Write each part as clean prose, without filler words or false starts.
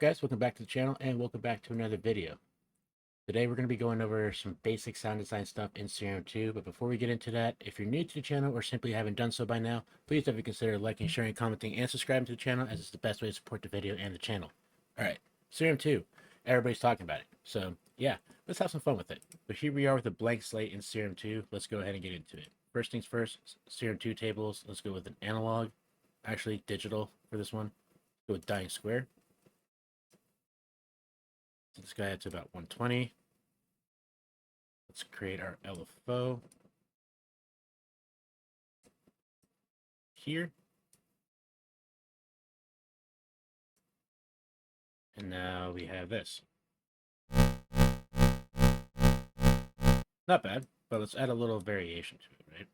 guys? Welcome back to the channel and welcome back to another video. Today we're going to be going over some basic sound design stuff in Serum 2, but before we get into that, if you're new to the channel or simply haven't done so by now, please definitely consider liking, sharing, commenting, and subscribing to the channel, as it's the best way to support the video and the channel. Alright, Serum 2. Everybody's talking about it. So yeah, let's have some fun with it. But here we are with a blank slate in Serum 2. Let's go ahead and get into it. First things first, Serum 2 tables. Let's go with an analog, actually digital for this one. Let's go with dying square. This guy to about 120. Let's create our LFO here. And now we have this. Not bad, but let's add a little variation to it, right?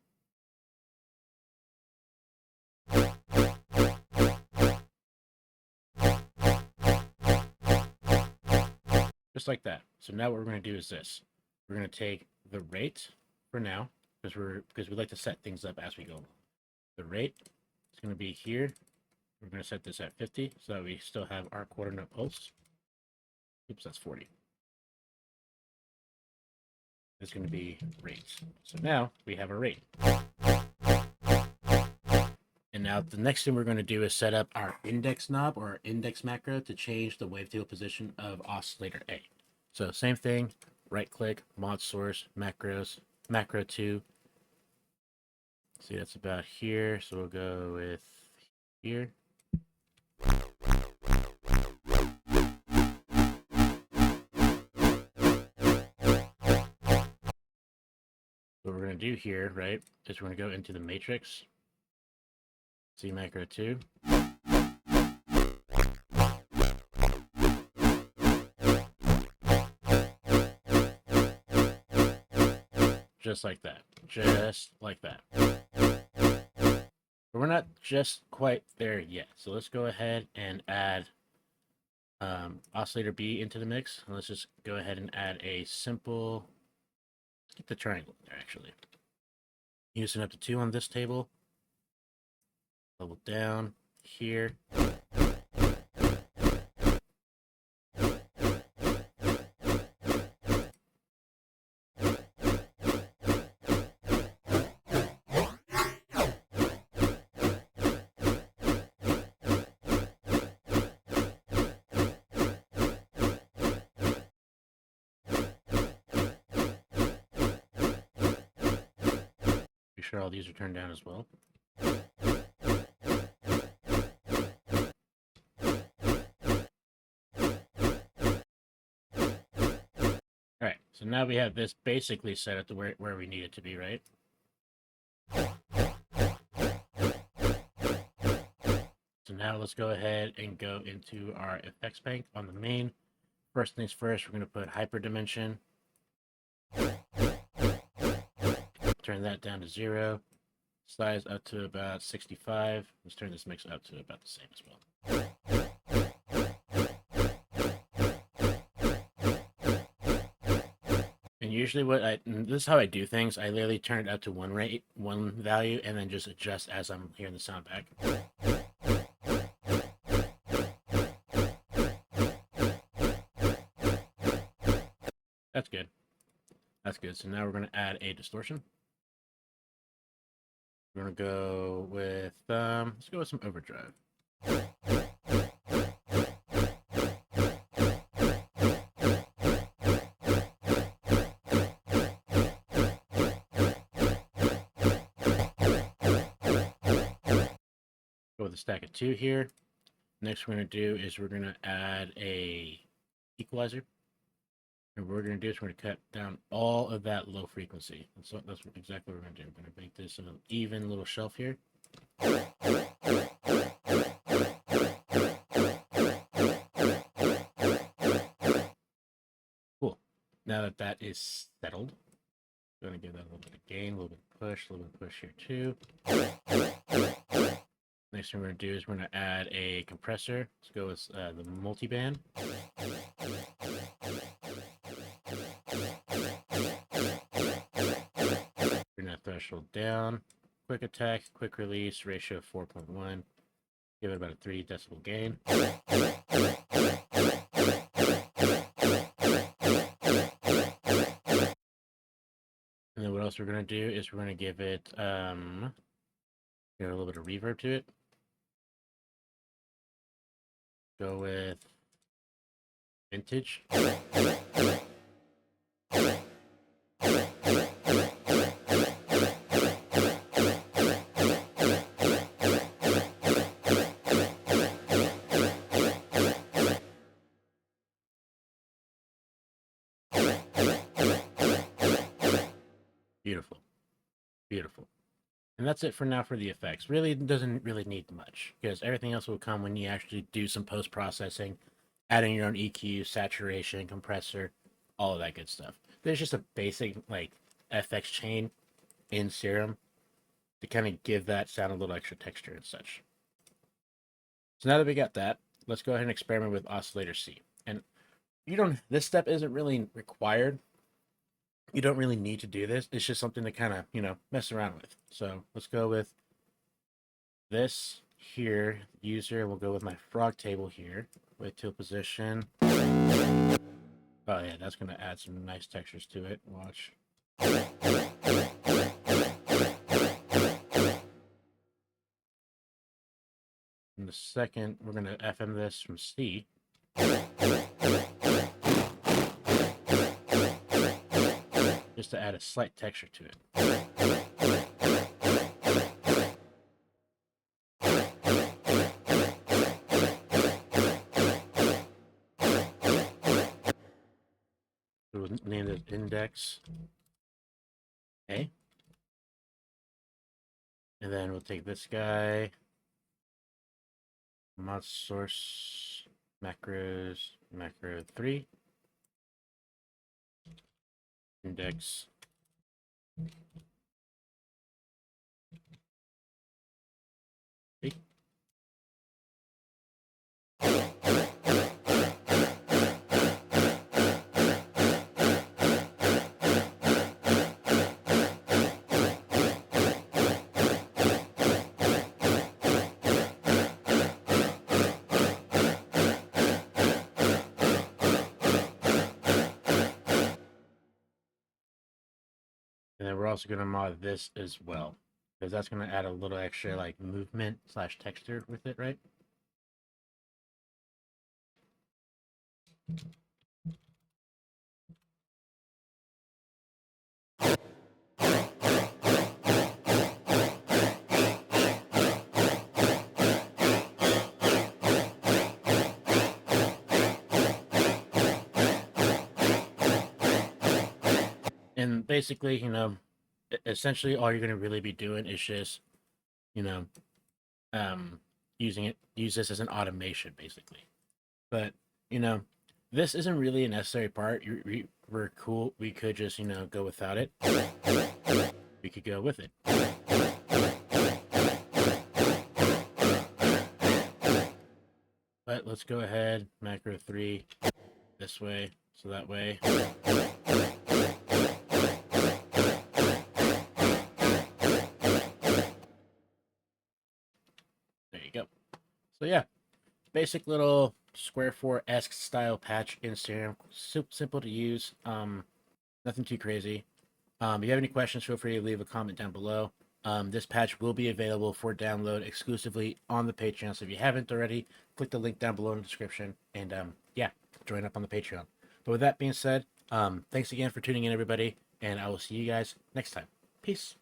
Just like that. So now what we're going to do is this. We're going to take the rate for now, because we like to set things up as we go along. The rate is going to be here. We're going to set this at 50 so that we still have our quarter note pulse. Oops, that's 40. It's going to be rate. So now we have a rate. And now the next thing we're going to do is set up our index knob or our index macro to change the wavetable position of oscillator A. So same thing, right click, mod source, macros, macro 2. See, that's about here. So we'll go with here. What we're going to do here, right, is we're going to go into the matrix. See macro 2. Just like that. Just like that. But we're not just quite there yet. So let's go ahead and add oscillator B into the mix. And let's just go ahead and add a simple, let's get the triangle there actually. Using up to 2 on this table. Level down here. Be sure all these are turned down as well. Alright, so now we have this basically set up to where we need it to be, right? So now let's go ahead and go into our effects bank on the main. First things first, we're going to put hyperdimension. Turn that down to 0. Size up to about 65. Let's turn this mix up to about the same as well. And usually this is how I do things. I literally turn it up to one value, and then just adjust as I'm hearing the sound back. That's good. That's good. So now we're going to add a distortion. We're going to go with, let's go with some overdrive. Go with a stack of 2 here. Next we're going to do is we're going to add a equalizer. And what we're going to do is we're going to cut down all of that low frequency. And so that's exactly what we're going to do. We're going to make this an even little shelf here. Cool. Now that that is settled, I'm going to give that a little bit of gain, a little bit of push, a little bit of push here too. Next thing we're going to do is we're going to add a compressor. Let's go with the multiband. Bring that threshold down. Quick attack, quick release, ratio of 4.1. Give it about a 3 decibel gain. else we're going to do is we're going to give it give a little bit of reverb to it. Go with vintage. Beautiful. Beautiful. And that's it for now for the effects. Really doesn't really need much, because everything else will come when you actually do some post-processing, adding your own EQ, saturation, compressor, all of that good stuff. There's just a basic like FX chain in Serum to kind of give that sound a little extra texture and such. So now that we got that, let's go ahead and experiment with oscillator C. And this step isn't really required. You don't really need to do this. It's just something to kind of, mess around with. So let's go with this here, user. We'll go with my frog table here with tilt position. Oh yeah, that's going to add some nice textures to it. Watch. In the second, we're going to FM this from C. Just to add a slight texture to it. We'll name it index A. And then we'll take this guy, mod source, macros, macro 3. Index B. And then we're also going to mod this as well, because that's going to add a little extra like movement / texture with it, right? And basically, essentially all you're going to really be doing is just, use this as an automation, basically. But, this isn't really a necessary part. We're cool. We could just, go without it. We could go with it. But let's go ahead, macro 3, this way, so that way. There you go. So yeah, basic little square 4-esque style patch in Serum. Simple to use. Nothing too crazy. If you have any questions, feel free to leave a comment down below. This patch will be available for download exclusively on the Patreon. So if you haven't already, click the link down below in the description. And yeah, join up on the Patreon. But with that being said, thanks again for tuning in, everybody. And I will see you guys next time. Peace.